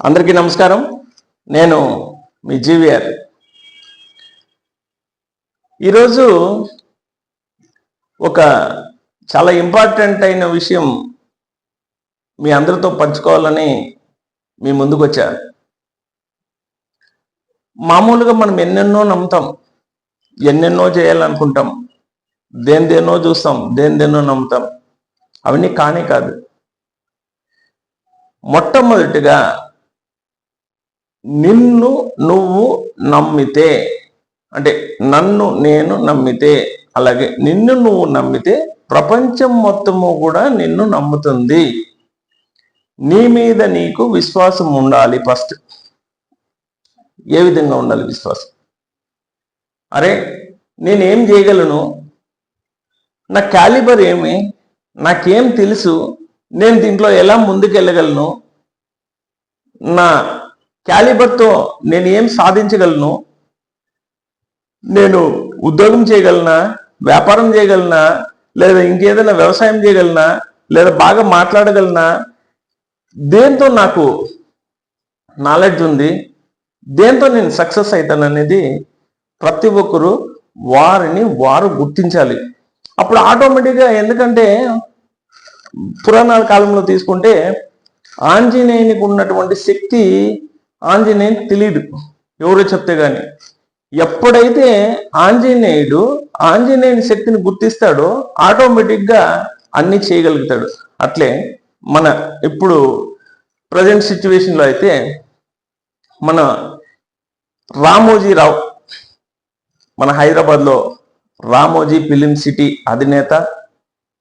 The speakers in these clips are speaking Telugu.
అందరికీ నమస్కారం. నేను మీ జీవీఆర్. ఈరోజు ఒక చాలా ఇంపార్టెంట్ అయిన విషయం మీ అందరితో పంచుకోవాలని మీ ముందుకు వచ్చా. మామూలుగా మనం ఎన్నెన్నో నమ్ముతాం, ఎన్నెన్నో చేయాలనుకుంటాం, దేనిదేనో చూస్తాం, దేనిదేనో నమ్ముతాం. అవన్నీ కానే కాదు. మొట్టమొదటిగా నిన్ను నువ్వు నమ్మితే, అంటే నన్ను నేను నమ్మితే, అలాగే నిన్ను నువ్వు నమ్మితే ప్రపంచం మొత్తము కూడా నిన్ను నమ్ముతుంది. నీ మీద నీకు విశ్వాసం ఉండాలి. ఫస్ట్ ఏ విధంగా ఉండాలి విశ్వాసం? అరే నేనేం చేయగలను, నా క్యాలిబర్ ఏమి, నాకేం తెలుసు, నేను దీంట్లో ఎలా ముందుకెళ్ళగలను, నా క్యాలిబర్తో నేను ఏం సాధించగలను, నేను ఉద్యోగం చేయగలనా, వ్యాపారం చేయగలనా, లేదా ఇంకేదైనా వ్యవసాయం చేయగలనా, లేదా బాగా మాట్లాడగలనా, దేంతో నాకు నాలెడ్జ్ ఉంది, దేంతో నేను సక్సెస్ అవుతాననేది ప్రతి ఒక్కరు వారిని వారు గుర్తించాలి. అప్పుడు ఆటోమేటిక్గా, ఎందుకంటే పురాణాల కాలంలో తీసుకుంటే ఆంజనేయునికి ఉన్నటువంటి శక్తి ఆంజనేయునికి తెలియదు, ఎవరో చెప్తే గాని. ఎప్పుడైతే ఆంజనేయుని శక్తిని గుర్తిస్తాడో ఆటోమేటిక్గా అన్ని చేయగలుగుతాడు. అట్లే మన ఇప్పుడు ప్రజెంట్ సిచ్యువేషన్లో అయితే మన రామోజీరావు, మన హైదరాబాద్లో రామోజీ ఫిలిం సిటీ అధినేత,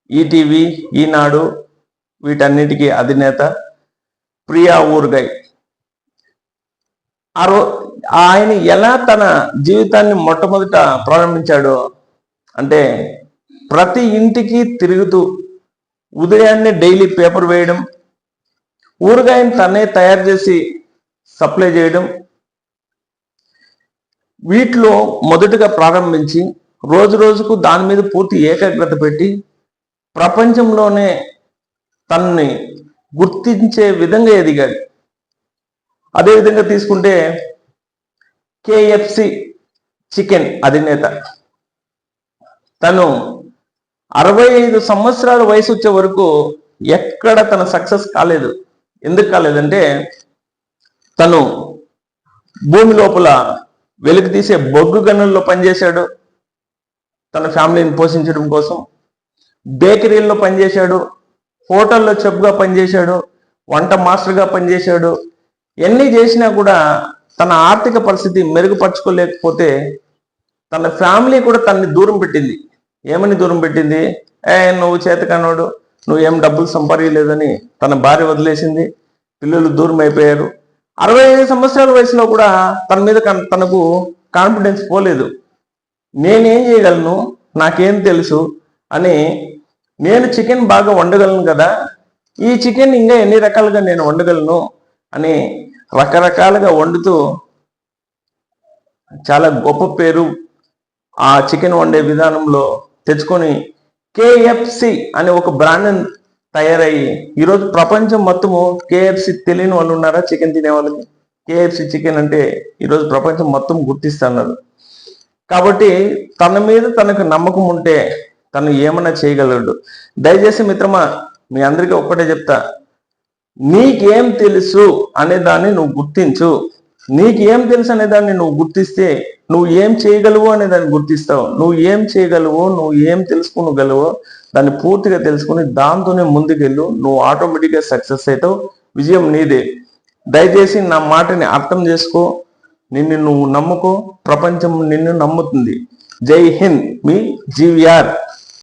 ఈటీవీ, ఈనాడు వీటన్నిటికీ అధినేత ప్రియా ఊర్గై. ఆయన ఎలా తన జీవితాన్ని మొట్టమొదట ప్రారంభించాడో అంటే ప్రతి ఇంటికి తిరుగుతూ ఉదయాన్నే డైలీ పేపర్ వేయడం, ఊరగాయని తనే తయారు చేసి సప్లై చేయడం, వీటిలో మొదటగా ప్రారంభించి రోజు రోజుకు దాని మీద పూర్తి ఏకాగ్రత పెట్టి ప్రపంచంలోనే తనని గుర్తించే విధంగా ఎదిగాడు. అదేవిధంగా తీసుకుంటే KFC చికెన్ అధినేత, తను 65 సంవత్సరాల వయసు వచ్చే వరకు ఎక్కడ తన సక్సెస్ కాలేదు. ఎందుకు కాలేదంటే తను భూమి లోపల వెలుగు తీసే బొగ్గు గనుల్లో పనిచేశాడు తన ఫ్యామిలీని పోషించడం కోసం, బేకరీల్లో పనిచేశాడు, హోటల్లో చెఫ్గా పనిచేశాడు, వంట మాస్టర్గా పనిచేశాడు. ఎన్ని చేసినా కూడా తన ఆర్థిక పరిస్థితి మెరుగుపరచుకోలేకపోతే తన ఫ్యామిలీ కూడా తనని దూరం పెట్టింది. ఏమని దూరం పెట్టింది? నువ్వు చేతకానోడు, నువ్వు ఏం డబ్బులు సంపాదించలేదని తన భార్య వదిలేసింది, పిల్లలు దూరం అయిపోయారు. 65 సంవత్సరాల వయసులో కూడా తన మీద తనకు కాన్ఫిడెన్స్ పోలేదు. నేనేం చేయగలను, నాకేం తెలుసు అని, నేను చికెన్ బాగా వండగలను కదా, ఈ చికెన్ ఇంకా ఎన్ని రకాలుగా నేను వండగలను అని రకరకాలుగా వండుతూ చాలా గొప్ప పేరు ఆ చికెన్ వండే విధానంలో తెచ్చుకొని KFC అనే ఒక బ్రాండ్ తయారయ్యి ఈరోజు ప్రపంచం మొత్తము KFC తెలియని వాళ్ళు ఉన్నారా? చికెన్ తినే వాళ్ళకి KFC చికెన్ అంటే ఈరోజు ప్రపంచం మొత్తం గుర్తిస్తున్నారు. కాబట్టి తన మీద తనకు నమ్మకం ఉంటే తను ఏమన్నా చేయగలడు. దయచేసి మిత్రమా, మీ అందరికీ ఒక్కటే చెప్తా, నీకేం తెలుసు అనేదాన్ని నువ్వు గుర్తించు. నీకేం తెలుసు అనేదాన్ని నువ్వు గుర్తిస్తే నువ్వు ఏం చేయగలవు అనేదాన్ని గుర్తిస్తావు. నువ్వు ఏం చేయగలవో, నువ్వు ఏం తెలుసుకోగలవో దాన్ని పూర్తిగా తెలుసుకుని దాంతోనే ముందుకెళ్ళు. నువ్వు ఆటోమేటిక్గా సక్సెస్ అవుతావు, విజయం నీదే. దయచేసి నా మాటని అర్థం చేసుకో, నిన్ను నువ్వు నమ్ముకో, ప్రపంచం నిన్ను నమ్ముతుంది. జై హింద్, మీ జీవీఆర్.